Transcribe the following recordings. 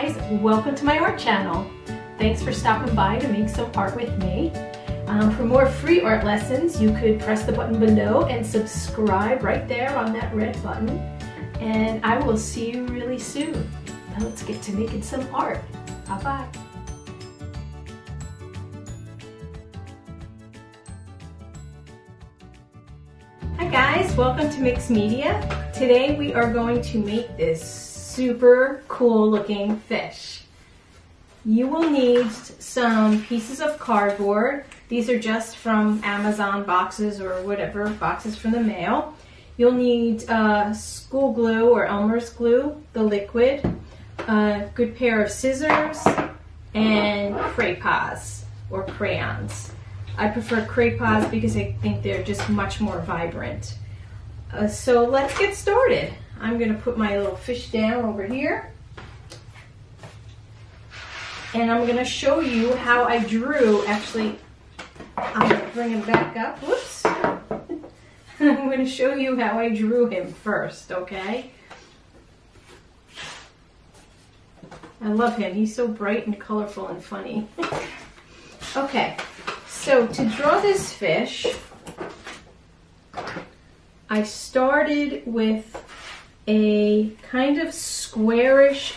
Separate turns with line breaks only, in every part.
guys, welcome to my art channel. Thanks for stopping by to make some art with me. For more free art lessons, you could press the button below and subscribe right there on that red button. And I will see you really soon. Now let's get to making some art. Bye-bye. Hi guys, welcome to Mixed Media. Today we are going to make this super cool looking fish. You will need some pieces of cardboard. These are just from Amazon boxes or whatever, boxes from the mail. You'll need school glue or Elmer's glue, the liquid, a good pair of scissors, and crayons or crayons. I prefer crayons because I think they're just much more vibrant. So let's get started. I'm going to put my little fish down over here. And I'm going to show you how I drew, actually, I'm going to bring him back up. Whoops. I'm going to show you how I drew him first, okay? I love him. He's so bright and colorful and funny. Okay, so to draw this fish, I started with a kind of squarish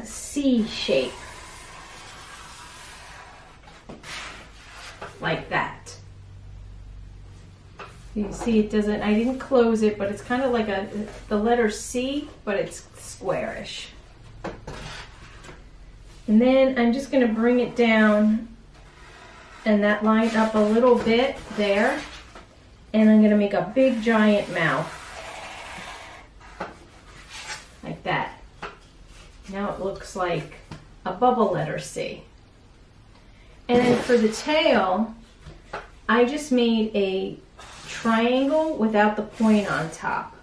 C shape, like that. You can see it doesn't, I didn't close it, but it's kind of like the letter C, but it's squarish. And then I'm just going to bring it down and that line up a little bit there. And I'm going to make a big giant mouth. Like that. Now it looks like a bubble letter C. And then for the tail, I just made a triangle without the point on top.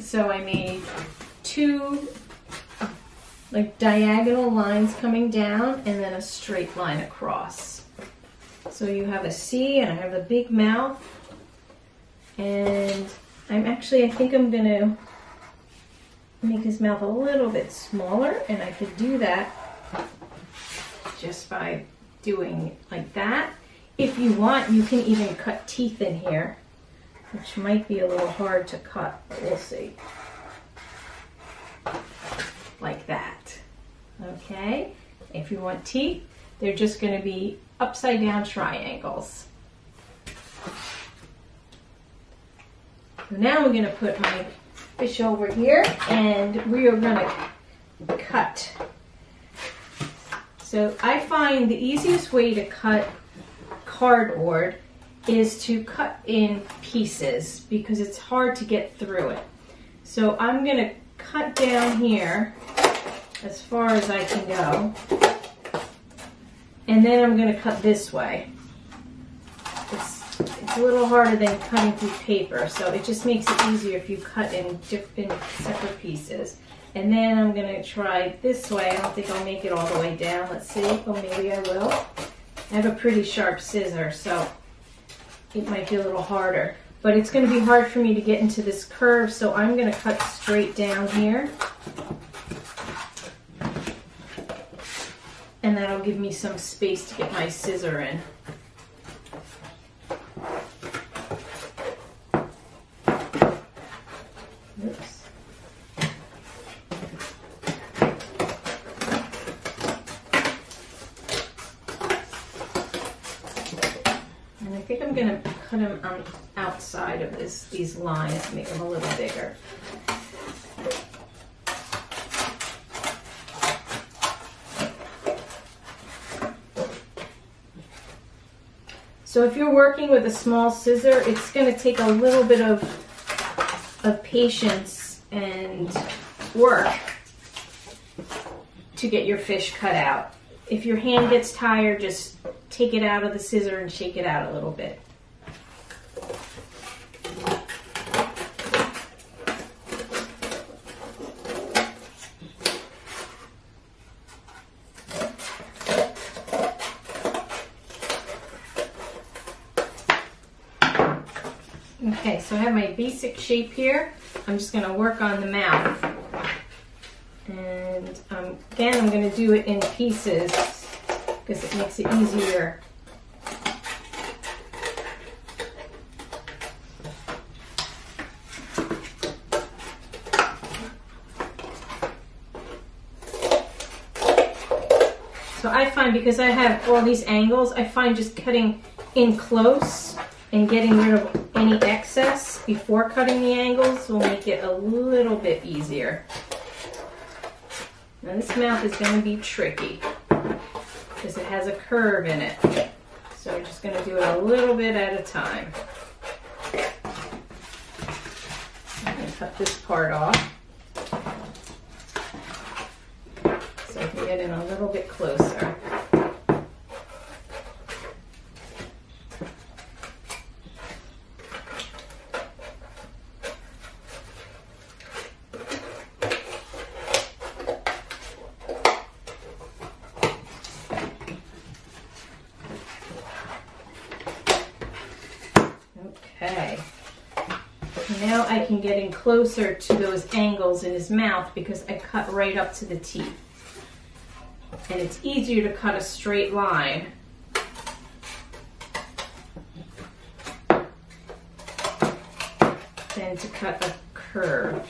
So I made two like diagonal lines coming down and then a straight line across. So you have a C and I have a big mouth, and I think I'm going to make his mouth a little bit smaller, and I could do that just by doing like that. If you want, you can even cut teeth in here, which might be a little hard to cut, but we'll see. Like that. Okay? If you want teeth, they're just going to be upside down triangles. So now I'm going to put my fish over here and we are going to cut. So I find the easiest way to cut cardboard is to cut in pieces because it's hard to get through it. So I'm going to cut down here as far as I can go. And then I'm going to cut this way. It's a little harder than cutting through paper, so it just makes it easier if you cut in separate pieces. And then I'm going to try this way. I don't think I'll make it all the way down. Let's see. Oh, maybe I will. I have a pretty sharp scissor, so it might be a little harder. But it's going to be hard for me to get into this curve, so I'm going to cut straight down here. And that'll give me some space to get my scissor in. Oops. And I think I'm going to cut them on the outside of these lines to make them a little bigger. So if you're working with a small scissor, it's going to take a little bit of patience and work to get your fish cut out. If your hand gets tired, just take it out of the scissor and shake it out a little bit. Okay, so I have my basic shape here. I'm just going to work on the mouth. And again, I'm going to do it in pieces because it makes it easier. So I find, because I have all these angles, I find just cutting in close and getting rid of any excess before cutting the angles will make it a little bit easier. Now this mouth is going to be tricky because it has a curve in it. So I'm just going to do it a little bit at a time. I'm going to cut this part off so I can get in a little bit closer. Okay, now I can get in closer to those angles in his mouth because I cut right up to the teeth. And it's easier to cut a straight line than to cut a curve.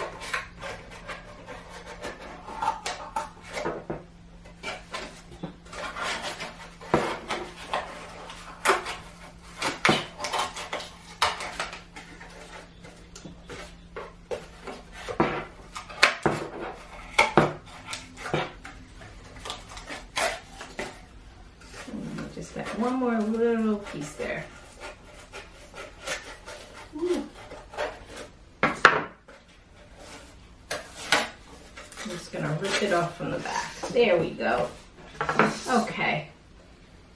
Just got one more little piece there. I'm just going to rip it off from the back. There we go. Okay.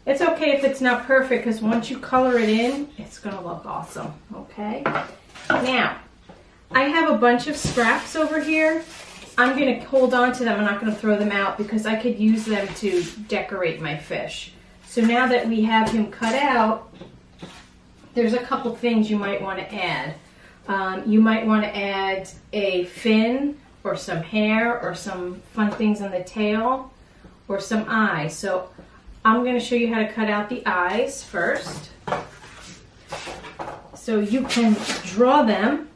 It's okay if it's not perfect because once you color it in, it's going to look awesome. Okay. Now, I have a bunch of scraps over here. I'm going to hold on to them. I'm not going to throw them out because I could use them to decorate my fish. So now that we have him cut out, there's a couple things you might want to add. You might want to add a fin or some hair or some fun things on the tail or some eyes. So I'm going to show you how to cut out the eyes first. So you can draw them.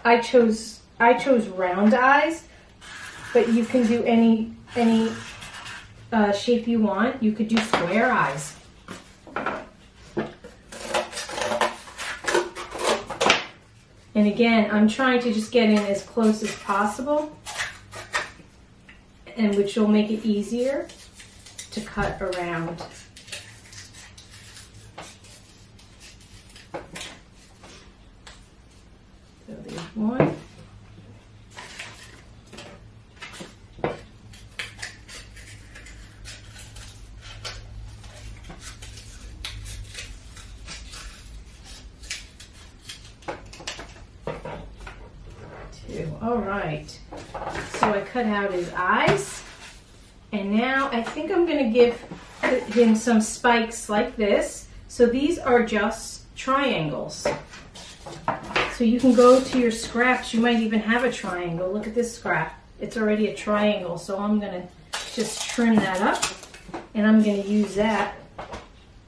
I chose round eyes, but you can do any shape you want. You could do square eyes. And again, I'm trying to just get in as close as possible, and which will make it easier to cut around. So there's one. All right, so I cut out his eyes, and now I think I'm going to give him some spikes like this. So these are just triangles. So you can go to your scraps, you might even have a triangle. Look at this scrap, it's already a triangle. So I'm going to just trim that up, and I'm going to use that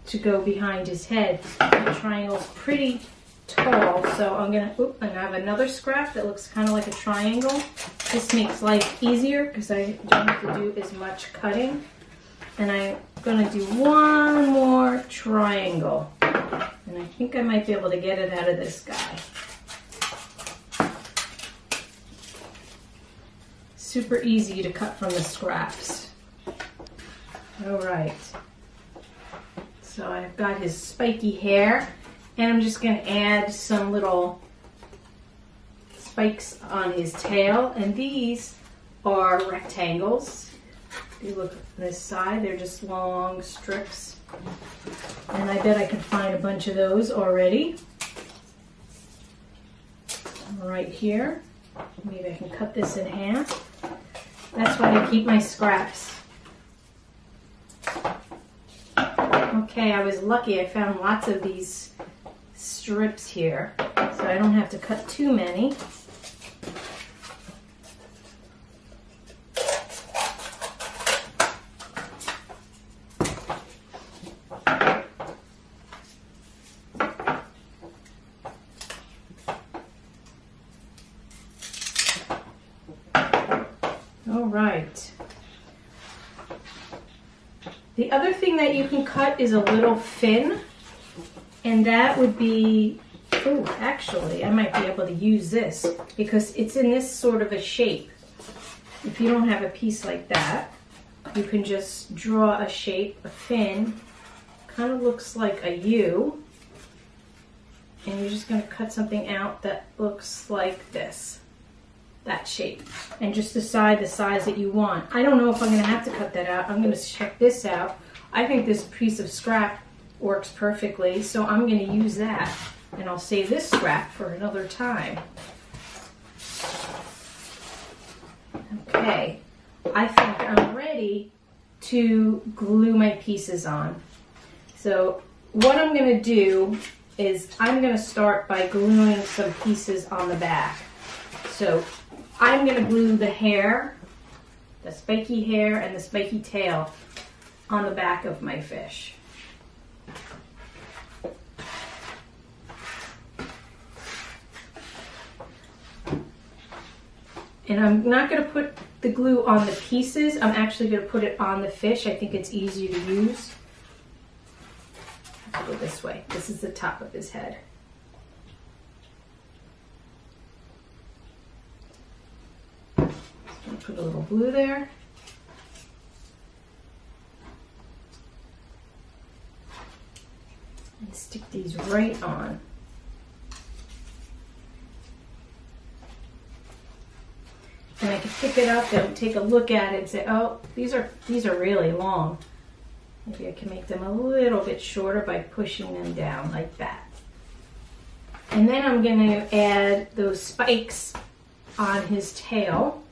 to go behind his head. The triangle's pretty tall, so I'm gonna, and I have another scrap that looks kind of like a triangle. This makes life easier because I don't have to do as much cutting. And I'm gonna do one more triangle, and I think I might be able to get it out of this guy. Super easy to cut from the scraps. All right, so I've got his spiky hair. And I'm just going to add some little spikes on his tail. And these are rectangles. If you look at this side, they're just long strips. And I bet I can find a bunch of those already. Right here. Maybe I can cut this in half. That's why I keep my scraps. Okay, I was lucky. I found lots of these strips here, so I don't have to cut too many. All right. The other thing that you can cut is a little fin, and that would be, oh, actually, I might be able to use this because it's in this sort of a shape. If you don't have a piece like that, you can just draw a shape, a fin, kind of looks like a U, and you're just going to cut something out that looks like this, that shape, and just decide the size that you want. I don't know if I'm going to have to cut that out. I'm going to check this out. I think this piece of scrap works perfectly, so I'm going to use that, and I'll save this scrap for another time. Okay, I think I'm ready to glue my pieces on. So what I'm going to do is I'm going to start by gluing some pieces on the back. So I'm going to glue the hair, the spiky hair and the spiky tail on the back of my fish. And I'm not going to put the glue on the pieces. I'm actually going to put it on the fish. I think it's easier to use. I'll go this way. This is the top of his head. Put a little glue there. And stick these right on. And I can pick it up and take a look at it and say, oh, these are really long. Maybe I can make them a little bit shorter by pushing them down like that. And then I'm going to add those spikes on his tail.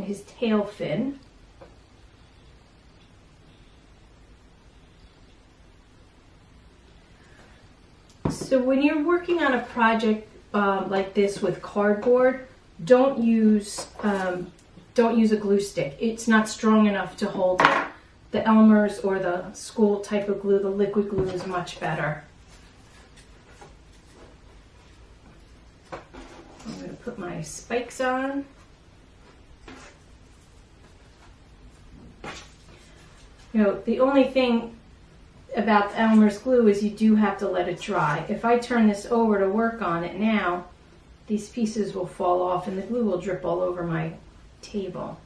His tail fin. So when you're working on a project like this with cardboard, don't use a glue stick. It's not strong enough to hold it. The Elmer's or the school type of glue, the liquid glue, is much better. I'm going to put my spikes on. You know, the only thing about Elmer's glue is you do have to let it dry. If I turn this over to work on it now, these pieces will fall off and the glue will drip all over my table.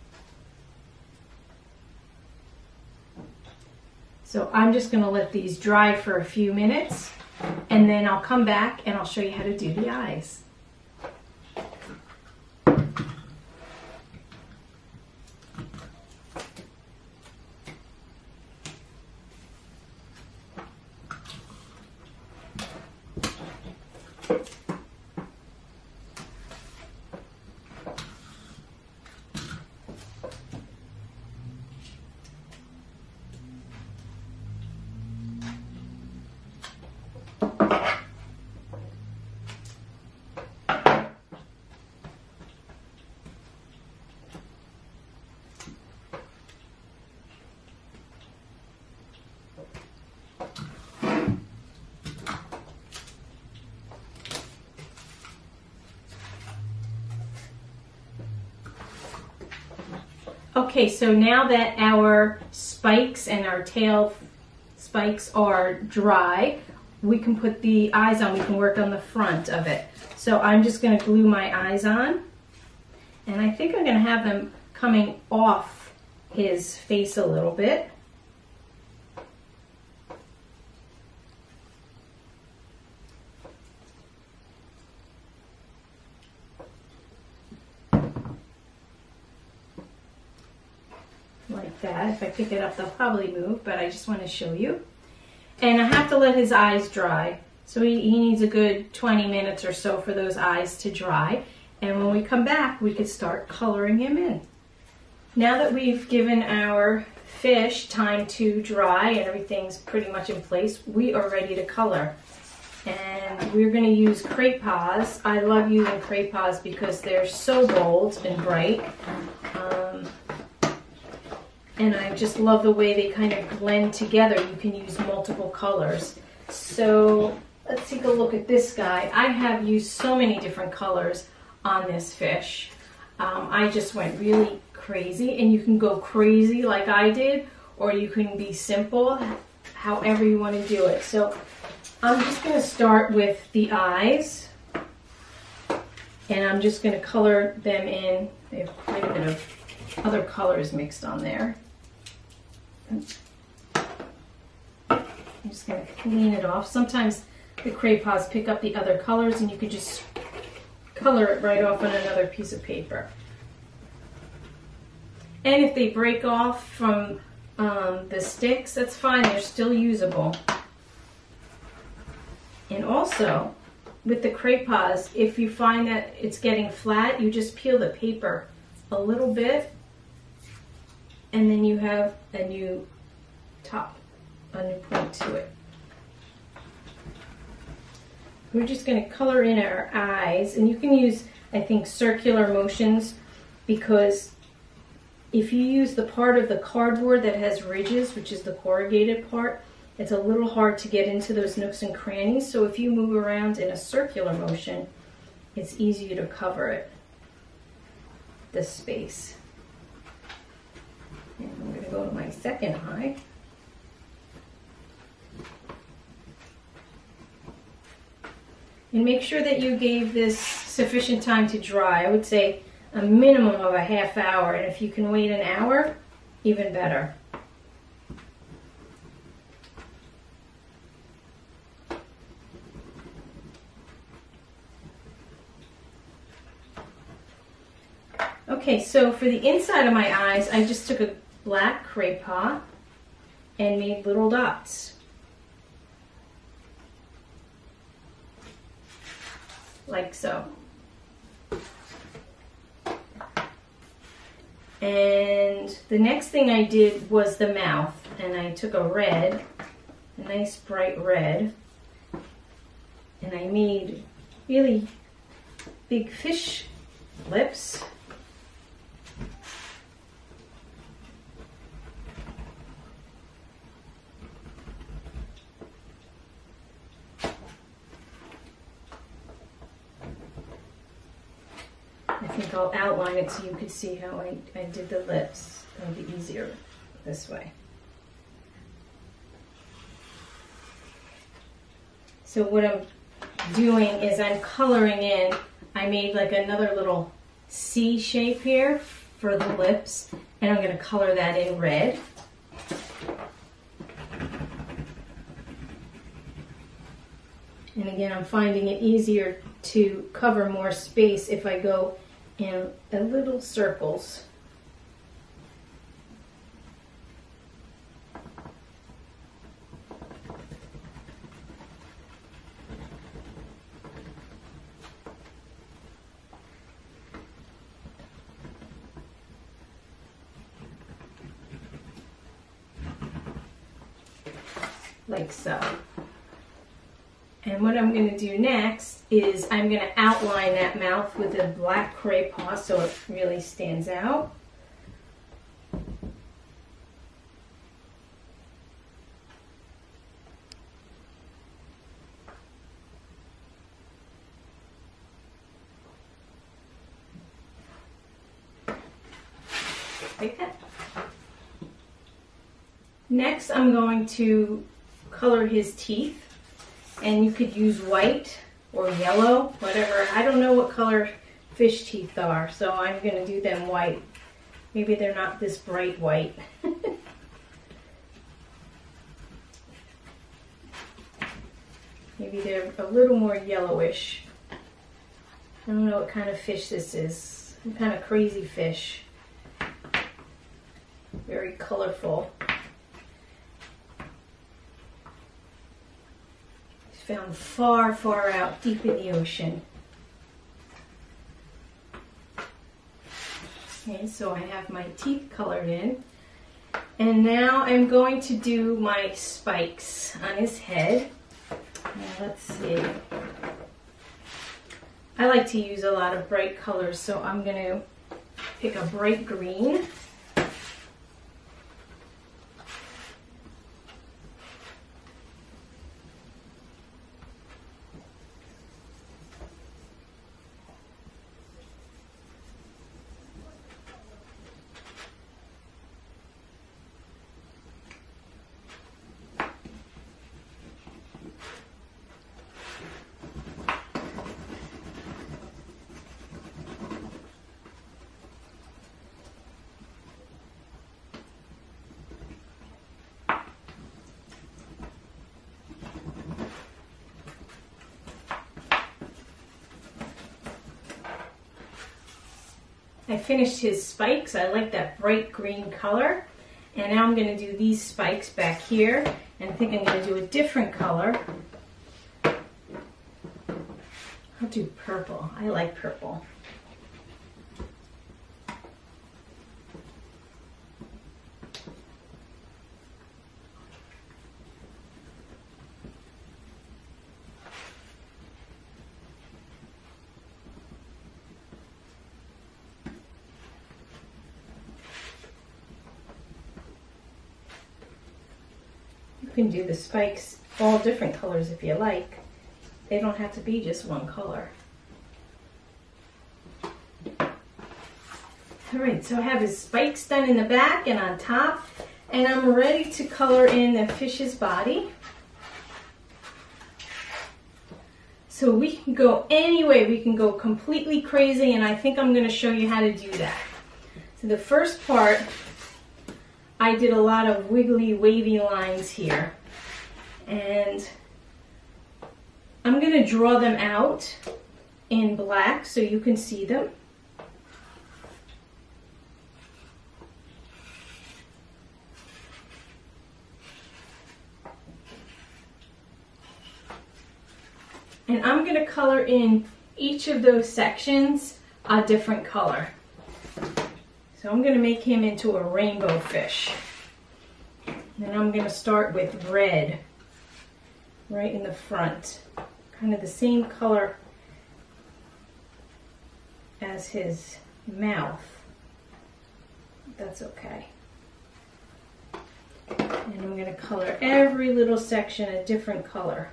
So I'm just going to let these dry for a few minutes, and then I'll come back and I'll show you how to do the eyes. Okay, so now that our spikes and our tail spikes are dry, we can put the eyes on. We can work on the front of it. So I'm just going to glue my eyes on, and I think I'm going to have them coming off his face a little bit. Like that. If I pick it up, they'll probably move, but I just want to show you. And I have to let his eyes dry. So he needs a good 20 minutes or so for those eyes to dry. And when we come back, we can start coloring him in. Now that we've given our fish time to dry and everything's pretty much in place, we are ready to color. And we're going to use crayons. I love using crayons because they're so bold and bright. And I just love the way they kind of blend together. You can use multiple colors. So let's take a look at this guy. I have used so many different colors on this fish. I just went really crazy, and you can go crazy like I did, or you can be simple, however you want to do it. So I'm just going to start with the eyes, and I'm just going to color them in. They have quite a bit of other colors mixed on there. I'm just going to clean it off. Sometimes the crayons pick up the other colors, and you could just color it right off on another piece of paper. And if they break off from the sticks, that's fine. They're still usable. And also, with the crayons, if you find that it's getting flat, you just peel the paper a little bit, and then you have a new top, a new point to it. We're just going to color in our eyes, and you can use, I think, circular motions, because if you use the part of the cardboard that has ridges, which is the corrugated part, it's a little hard to get into those nooks and crannies. So if you move around in a circular motion, it's easier to cover it, this space. And I'm going to go to my second eye. And make sure that you gave this sufficient time to dry. I would say a minimum of a half hour, and if you can wait an hour, even better. Okay, so for the inside of my eyes, I just took a black crayon and made little dots. Like so. And the next thing I did was the mouth, and I took a red, a nice bright red, and I made really big fish lips. I think I'll outline it so you could see how I did the lips. It'll be easier this way. So what I'm doing is I'm coloring in. I made like another little C shape here for the lips, and I'm going to color that in red. And again, I'm finding it easier to cover more space if I go in little circles. Like so. And what I'm going to do next is I'm going to outline that mouth with a black crayon so it really stands out. Like that. Next, I'm going to color his teeth. And you could use white or yellow, whatever. I don't know what color fish teeth are, so I'm going to do them white. Maybe they're not this bright white. Maybe they're a little more yellowish. I don't know what kind of fish this is. Some kind of crazy fish. Very colorful. Found far, far out, deep in the ocean. Okay, so I have my teeth colored in. And now I'm going to do my spikes on his head. Now let's see. I like to use a lot of bright colors, so I'm going to pick a bright green. I finished his spikes. I like that bright green color. And now I'm going to do these spikes back here. And I think I'm going to do a different color. I'll do purple. I like purple. You can do the spikes all different colors if you like. They don't have to be just one color. Alright, so I have his spikes done in the back and on top, and I'm ready to color in the fish's body. So we can go any way. We can go completely crazy, and I think I'm going to show you how to do that. So the first part, I did a lot of wiggly, wavy lines here. And I'm going to draw them out in black so you can see them. And I'm going to color in each of those sections a different color. So I'm going to make him into a rainbow fish. And I'm going to start with red right in the front. Kind of the same color as his mouth. That's okay. And I'm going to color every little section a different color.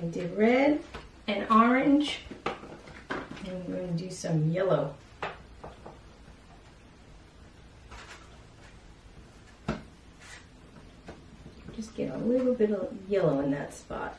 I did red and orange, and I'm going to do some yellow. Just get a little bit of yellow in that spot.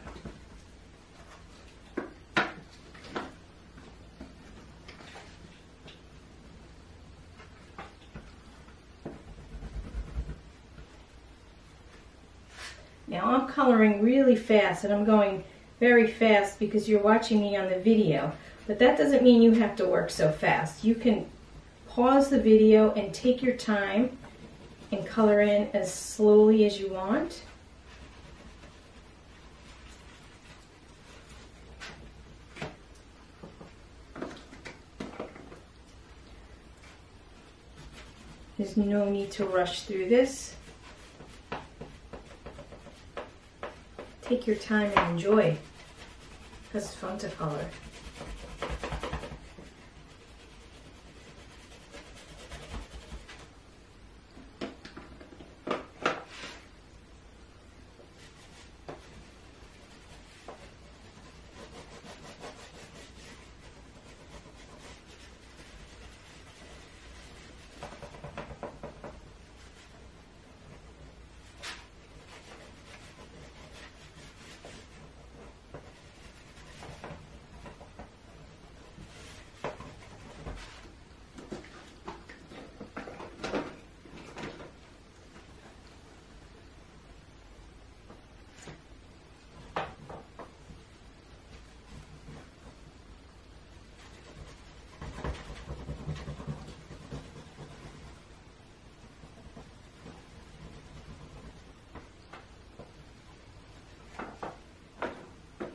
Now I'm coloring really fast, and I'm going very fast because you're watching me on the video, but that doesn't mean you have to work so fast. You can pause the video and take your time and color in as slowly as you want. There's no need to rush through this. Take your time and enjoy, because it's fun to color.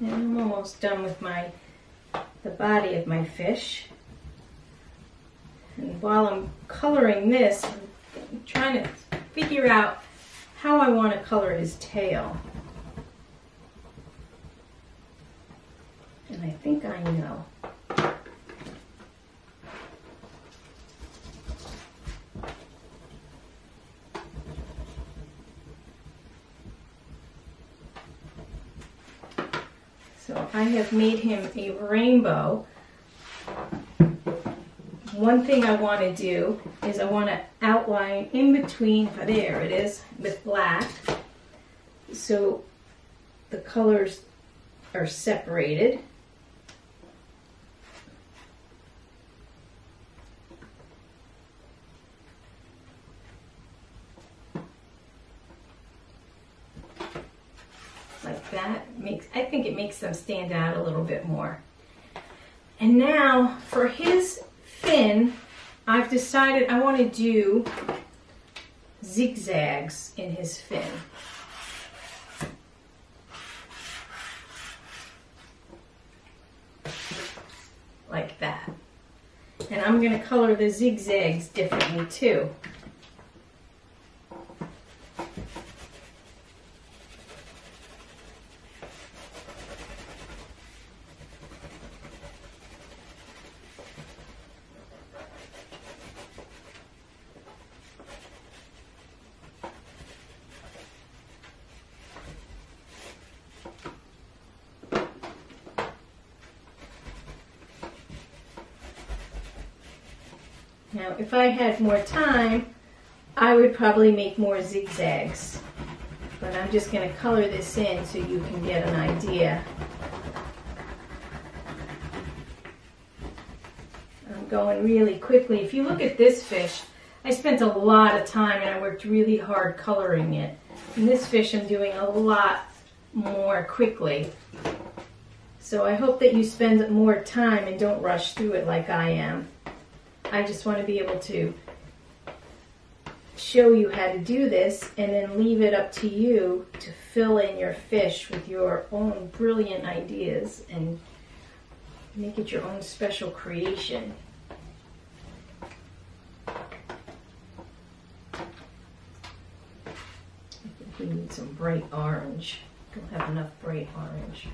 And I'm almost done with the body of my fish. while I'm coloring this, I'm trying to figure out how I want to color his tail. And I think I know. So I have made him a rainbow. One thing I want to do is I want to outline in between, there it is, with black, so the colors are separated. Like that. I think it makes them stand out a little bit more. And now for his fin, I've decided I want to do zigzags in his fin. Like that. And I'm going to color the zigzags differently too. Now, if I had more time, I would probably make more zigzags. But I'm just going to color this in so you can get an idea. I'm going really quickly. If you look at this fish, I spent a lot of time and I worked really hard coloring it. And this fish I'm doing a lot more quickly. So I hope that you spend more time and don't rush through it like I am. I just want to be able to show you how to do this and then leave it up to you to fill in your fish with your own brilliant ideas and make it your own special creation. I think we need some bright orange. Don't have enough bright orange.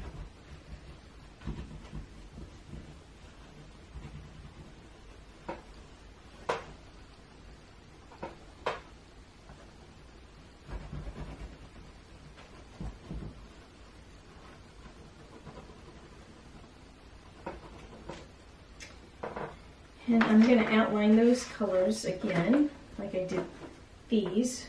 And I'm going to outline those colors again, like I did these.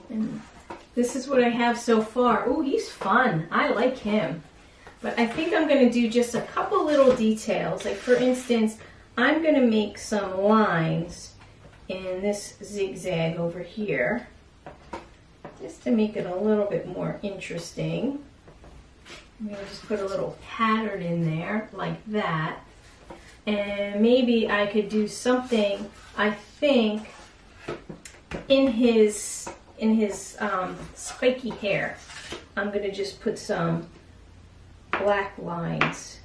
And this is what I have so far. Oh, he's fun. I like him. But I think I'm going to do just a couple little details. Like for instance, I'm going to make some lines in this zigzag over here, just to make it a little bit more interesting. I'm going to just put a little pattern in there like that. And maybe I could do something, I think, in his spiky hair. I'm going to just put some black lines.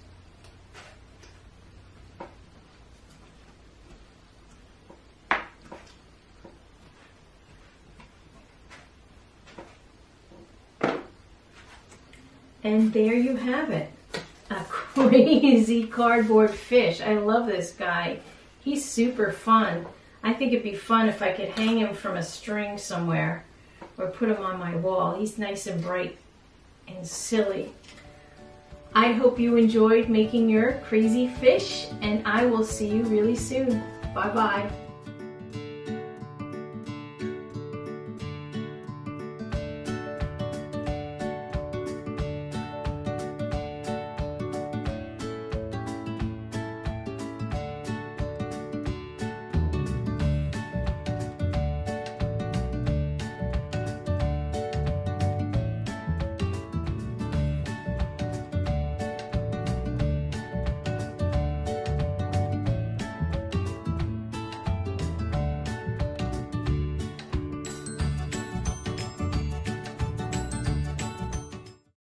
And there you have it, a crazy cardboard fish. I love this guy. He's super fun. I think it'd be fun if I could hang him from a string somewhere or put him on my wall. He's nice and bright and silly. I hope you enjoyed making your crazy fish, and I will see you really soon. Bye-bye.